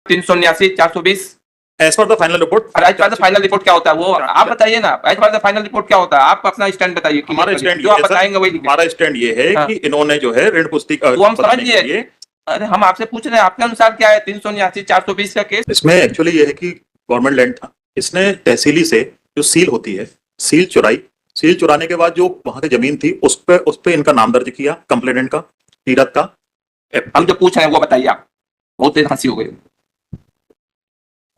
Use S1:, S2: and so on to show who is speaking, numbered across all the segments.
S1: 379 420
S2: as per the final report.
S1: As per the final report क्या होता है वो आप बताइए ना। As per the final report क्या होता है, आप अपना स्टैंड बताइए।
S2: हमारा स्टैंड
S1: जो आप बताएंगे वही लिखें।
S2: हमारा स्टैंड ये है
S1: हाँ।
S2: कि इन्होंने जो है ऋण पुस्तिका
S1: वो हम समझ लिए। अरे हम आपसे पूछ रहे हैं आपके अनुसार क्या है 379 420 का केस।
S2: इसमें एक्चुअली ये है कि गवर्नमेंट लैंड था, इसने तहसीली से जो सील होती है, सील चुराई, सील चुराने के बाद जो वहां की जमीन थी उस पे इनका नाम दर्ज किया, कंप्लेनेंट का, तीरथ का।
S1: हम जो पूछ रहे हैं वो बताइए आप। बहुत तेज हंसी हो गई।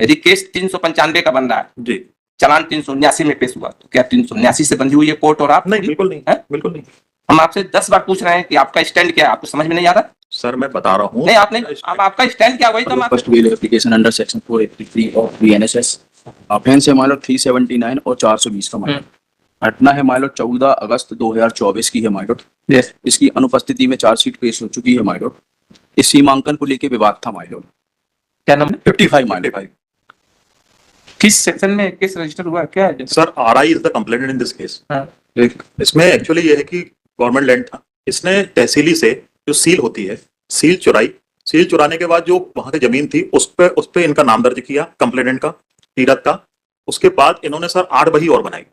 S1: यदि केस 395 का बन रहा है
S2: जी,
S1: चालान 379 में पेश हुआ तो क्या 379 से बंधी हुई है कोर्ट और आप?
S2: नहीं, बिल्कुल नहीं
S1: है?
S2: बिल्कुल नहीं।
S1: हम आपसे 10 बार पूछ रहे हैं कि आपका स्टैंड क्या है, आपको समझ में नहीं आ रहा?
S2: सर मैं बता रहा हूँ।
S1: नहीं आप नहीं, अब आपका स्टैंड क्या वही तो हम
S3: first bail application under section 483 of BNSS. Offence है माइलर 379 और 420 का माइलर। घटना है माइलर 14 अगस्त 2024 की है माइलर।
S1: यस।
S3: इसकी अनुपस्थिति में चार्जशीट पेश हो चुकी है माइलर। इस सीमांकन को लेकर विवाद था माइलर।
S1: क्या नाम है?
S3: 55 माइलर।
S1: किस सेक्शन में केस रजिस्टर हुआ क्या है?
S2: Sir RI is the complainant in this case. इसमें एक्चुअली ये है कि गवर्नमेंट लैंड था, इसने तहसीली से जो सील होती है, सील चुराई, सील चुराने के बाद जो वहां की जमीन थी उस पे इनका नाम दर्ज किया, कंप्लेनेंट का, तीरथ का। उसके बाद इन्होंने सर 8 बही और बनाई।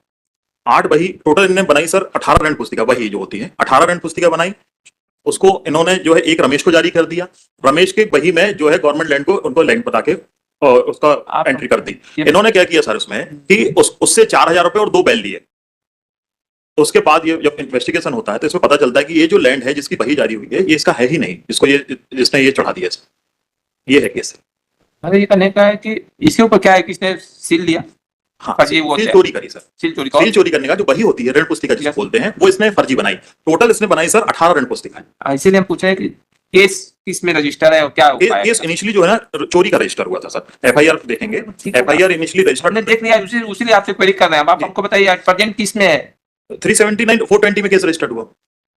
S2: 8 बही टोटल इन्होंने बनाई सर 18 ऋण पुस्तिका बही जो होती है, 18 ऋण पुस्तिका बनाई। उसको इन्होंने जो है एक रमेश को जारी कर दिया। रमेश के बही में जो है गवर्नमेंट लैंड को उनको लैंड बता के और उसका एंट्री कर दी। इन्होंने क्या किया सर उसमें कि उससे 4000 रुपए और 2 बैल लिए। उसके बाद ये जब इन्वेस्टिगेशन होता है तो इसमें पता चलता है कि ये जो लैंड है जिसकी बही जारी हुई है ये इसका है ही नहीं, जिसने ये चढ़ा दिया। ये है केस।
S1: अरे ये कहने का है कि इसके ऊपर क्या है कि इसने सील लिया।
S2: हाँ,
S1: फर्जी वो
S2: सील चोरी करी सर।
S1: सील चोरी
S2: सील चोरी करने का जो बही होती है ऋण पुस्तिका जिसे बोलते हैं वो इसने फर्जी बनाई। टोटल इसने बनाई सर 18 ऋण पुस्तिकाएं।
S1: इसीलिए हम पूछे कि केस किस में रजिस्टर है और क्या
S2: केस इनिशियली जो है ना चोरी का रजिस्टर हुआ था सर। एफआईआर देखेंगे, एफआईआर इनिशियली रजिस्टर्ड।
S1: हमने देख लिया उसी आपसे क्वेरी कर रहे हैं। आप हमको बताइए प्रेजेंट किस में है?
S2: 379 420 में केस रजिस्टर्ड हुआ।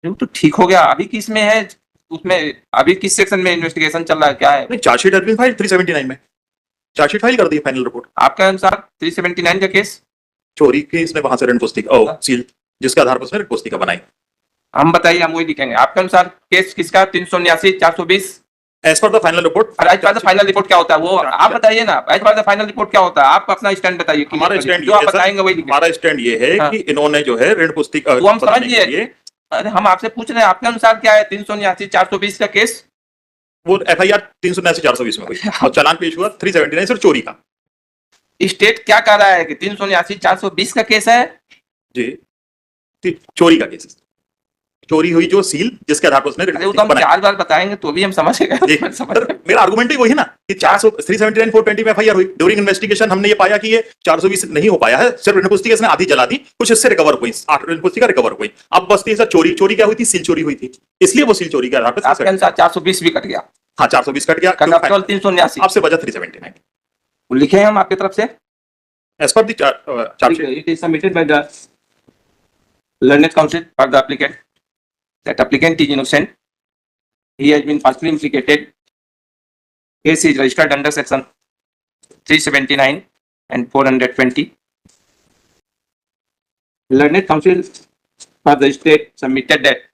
S1: तो ठीक हो गया। अभी किस में है? उसमें अभी किस सेक्शन में इन्वेस्टिगेशन चल रहा है, क्या है?
S2: नहीं, चार्जशीट हैज बीन फाइल्ड 379 में। चार्जशीट फाइल कर दी फाइनल रिपोर्ट।
S1: आपके अनुसार 379 का केस
S2: चोरी की इसने वहां से ऋण पुस्तिका सील जिसके आधार पर उसने ऋण पुस्तिका बनाई।
S1: हम बताइए, हम वही लिखेंगे। आपके अनुसार केस किसका 379 420?
S2: As per the final report.
S1: As per the final report क्या होता है वो आप बताइए ना। As per the final report क्या होता है, आप अपना स्टैंड बताइए।
S2: हमारा स्टैंड
S1: जो आप बताएंगे वही लिखेंगे।
S2: हमारा स्टैंड ये है कि इन्होंने जो है ऋण पुस्तिका
S1: वो हम समझ लिए। अरे हम आपसे पूछ रहे हैं आपके अनुसार क्या है 379 420 का केस?
S2: वो एफआईआर 379 420 में हुई और चालान पेश हुआ 379 सर चोरी का।
S1: स्टेट क्या कह रहा है कि 379 420 का केस है?
S2: जी, चोरी का केस। चोरी हुई जो सील जिसके आधार पर उसने ऋण
S1: पुस्तिका बनाई। 4 बार बताएंगे तो भी हम समझ गए।
S2: मेरा आर्गुमेंट ही वही ना कि 379 420 में एफआईआर हुई। ड्यूरिंग इन्वेस्टिगेशन हमने ये पाया कि ये 420 नहीं हो पाया है, सिर्फ ऋण पुस्तिका इसने आधी जला दी, कुछ इससे रिकवर हुई, 8 ऋण पुस्तिका रिकवर हुई। अब बस्ती सर चोरी क्या हुई थी? सील चोरी हुई थी, इसलिए वो सील चोरी के आधार पर
S1: आपके अनुसार 420 भी कट गया।
S2: हाँ, 420 कट गया,
S1: 379
S2: आपसे बचा 379।
S1: लिखे हैं हम आपकी तरफ से।
S2: As per the charge sheet.
S1: It is submitted by the learned counsel for the applicant that applicant is innocent. He has been falsely implicated. Case is registered under section 379 and 420. Learned counsel for the state submitted that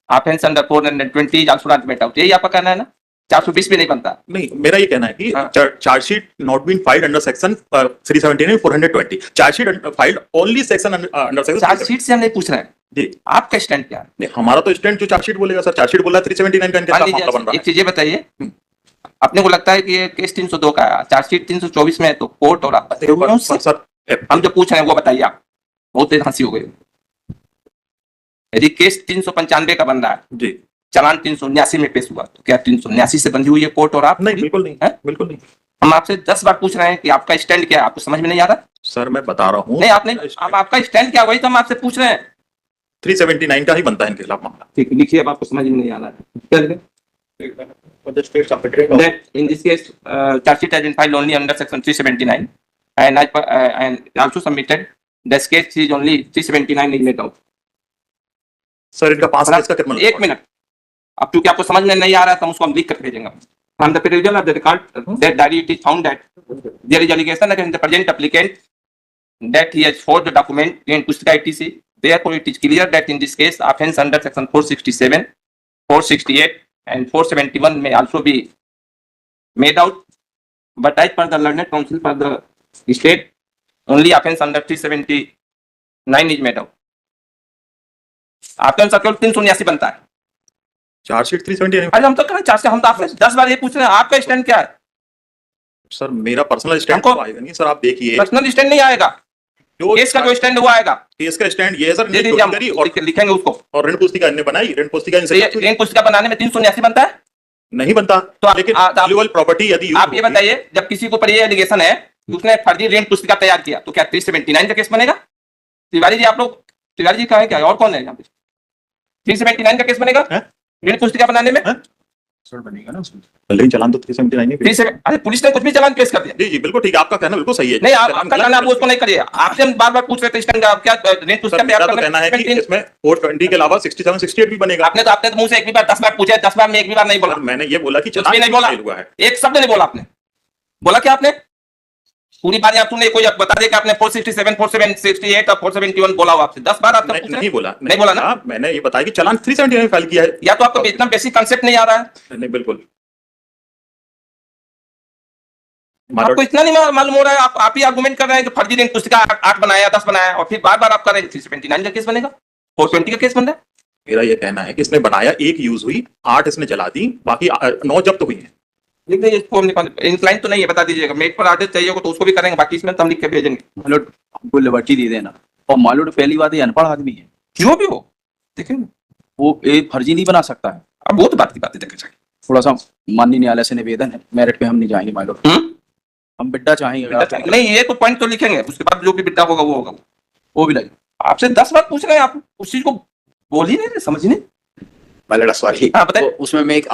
S1: offense under 420 is also not met out. यही आपका कहना है ना? 420 भी नहीं बनता।
S2: नहीं, मेरा ये कहना है कि chargesheet not been filed under section 379 420। Chargesheet filed only section under section.
S1: Chargesheet से हम नहीं पूछ रहे हैं
S2: जी,
S1: आपका स्टैंड क्या है?
S2: नहीं, हमारा तो स्टैंड जो चार्जशीट बोलेगा सर। चार्जशीट बोला 379 का इनके मामला बन रहा है।
S1: एक चीज बताइए, अपने को लगता है कि ये केस 302 का है, चार्जशीट 324 में है, तो कोर्ट और आप
S2: सर
S1: हम जो पूछ रहे हैं वो बताइए आप। बहुत तेज हंसी हो गई। यदि केस 395 का बन रहा है
S2: जी,
S1: चालान 379 में पेश हुआ तो क्या 379 से बंधी हुई है कोर्ट और आप?
S2: नहीं, बिल्कुल नहीं है, बिल्कुल नहीं।
S1: हम आपसे 10 बार पूछ रहे हैं कि आपका स्टैंड क्या है, आपको समझ में नहीं आ रहा?
S2: सर मैं बता रहा हूँ।
S1: नहीं आप नहीं, अब आपका स्टैंड क्या वही तो हम आपसे पूछ रहे हैं।
S2: 379 का ही बनता है इनके खिलाफ मामला।
S1: ठीक लिखिए, अब आपको समझ में नहीं आ रहा है। That in this case, charge sheet has been filed only under section 379 and also submitted. The case is only 379 is made out.
S2: Sir इनका 5 केस का क्रिमिनल।
S1: एक मिनट, अब क्योंकि आपको समझ में नहीं आ रहा है तो हम उसको हम लिख कर भेजेंगे। From the perusal of the record, that diary it is found that there is allegation against the present applicant that he has forged the document in Pustika ITC. Therefore, it is clear that in this case, offence under section 467, 468, and 471 may also be made out. but as per the learned counsel for the state, only offense under 379 is made out. आपके अनुसार केवल 379 बनता है।
S2: Chargesheet 379
S1: अरे हम तो करें 4 से, हम तो आपसे 10 बार ये पूछ रहे हैं, आपका स्टैंड क्या है?
S2: सर मेरा पर्सनल स्टैंड
S1: हमको-
S2: तो आएगा नहीं सर, आप देखिए
S1: पर्सनल स्टैंड नहीं आएगा,
S2: जो
S1: केस का जो स्टैंड वो आएगा।
S2: केस का स्टैंड ये है सर,
S1: दे दीजिए, हम
S2: करी और
S1: लिखेंगे उसको।
S2: ऋण पुस्तिका इनने बनाई, ऋण पुस्तिका
S1: तो ये
S2: इनसे
S1: ऋण पुस्तिका बनाने में 379 बनता है।
S2: नहीं बनता।
S1: तो आप-
S2: लेकिन
S1: आप-
S2: वैल्यूएबल प्रॉपर्टी यदि use
S1: आप ये
S2: होगी-
S1: बताइए, जब किसी के ऊपर ये एलिगेशन है कि उसने फर्जी ऋण पुस्तिका तैयार किया, तो क्या 379 का केस बनेगा? तिवारी जी, आप लोग, तिवारी जी कहा है क्या, और कौन है यहाँ पे? 379 का केस बनेगा
S2: हैं?
S1: ऋण पुस्तिका बनाने में?
S3: सर बनेगा ना उसमें।
S2: लेकिन चालान तो 379 है।
S1: 37 अरे पुलिस ने कुछ भी चालान पेश कर दिया।
S2: जी जी बिल्कुल ठीक है, आपका कहना बिल्कुल सही है।
S1: नहीं, आप
S2: चालान
S1: आपका
S2: गलत
S1: कहना, आप
S2: है।
S1: उसको नहीं करिए। आपसे हम बार बार पूछ रहे थे स्टैंड का, क्या ऋण पुस्तिका
S2: सर,
S1: तैयार
S2: मेरा तो
S1: करने
S2: कहना है कि
S1: में-
S2: इसमें 420 के अलावा 67 68 भी बनेगा।
S1: आपने तो मुंह से एक भी बार 10 बार पूछा, 10 बार में एक भी बार नहीं बोला।
S2: सर, मैंने ये बोला कि
S1: कुछ भी नहीं
S2: चालान
S1: बोला,
S2: फेल हुआ है।
S1: एक शब्द नहीं बोला आपने। बोला क्या आपने? पूरी बात आप सुनने, कोई बता दे कि आपने 467, 468 और 471 बोला हो आपसे 10 बार आपने पूछ रहे
S2: नहीं
S1: हैं?
S2: बोला,
S1: नहीं बोला ना?
S2: हाँ, मैंने ये बताया कि चालान 379 फाइल किया है।
S1: या तो आपको इतना बेसिक कंसेप्ट नहीं आ रहा है,
S2: नहीं बिल्कुल
S1: आपको इतना नहीं मालूम हो रहा है। आप ही आर्गुमेंट कर रहे हैं कि फर्जी ऋण पुस्तिका 8 बनाया, 10 बनाया, और फिर बार बार आप कर रहे हैं 379 का केस बनेगा, 420 का केस बन रहा है।
S2: मेरा ये कहना है कि इसने बनाया, एक यूज हुई, 8 इसने जला दी, बाकी 9 जब्त हुई है।
S1: लिख दीजिए, फॉर्म निकाल, इंक्लाइन तो नहीं है, बता दीजिएगा। मेट पर आदेश चाहिए होगा तो उसको भी करेंगे, बाकी इसमें तो हम लिख के भेजेंगे।
S3: माइलोड हमको लिबर्टी दे देना। और माइलोड पहली बात, ये अनपढ़ आदमी है,
S1: क्यों भी हो, देखिए
S3: वो एक फर्जी नहीं बना सकता है।
S1: अब वो तो बात की बात है, देखे जाए।
S3: थोड़ा सा माननीय न्यायालय से निवेदन है, मेरिट पे हम नहीं जाएंगे माइलोड, हम बिड्डा चाहेंगे अगर आप-
S1: नहीं, ये तो पॉइंट तो लिखेंगे, उसके बाद जो भी बिड्डा होगा वो होगा।
S3: वो भी लगे।
S1: आपसे 10 बार पूछ रहे हैं, आप उस चीज को बोल ही नहीं रहे, समझ ही नहीं।
S3: माइलोड सॉरी,
S1: हाँ, बताइए।
S3: उसमें मैं एक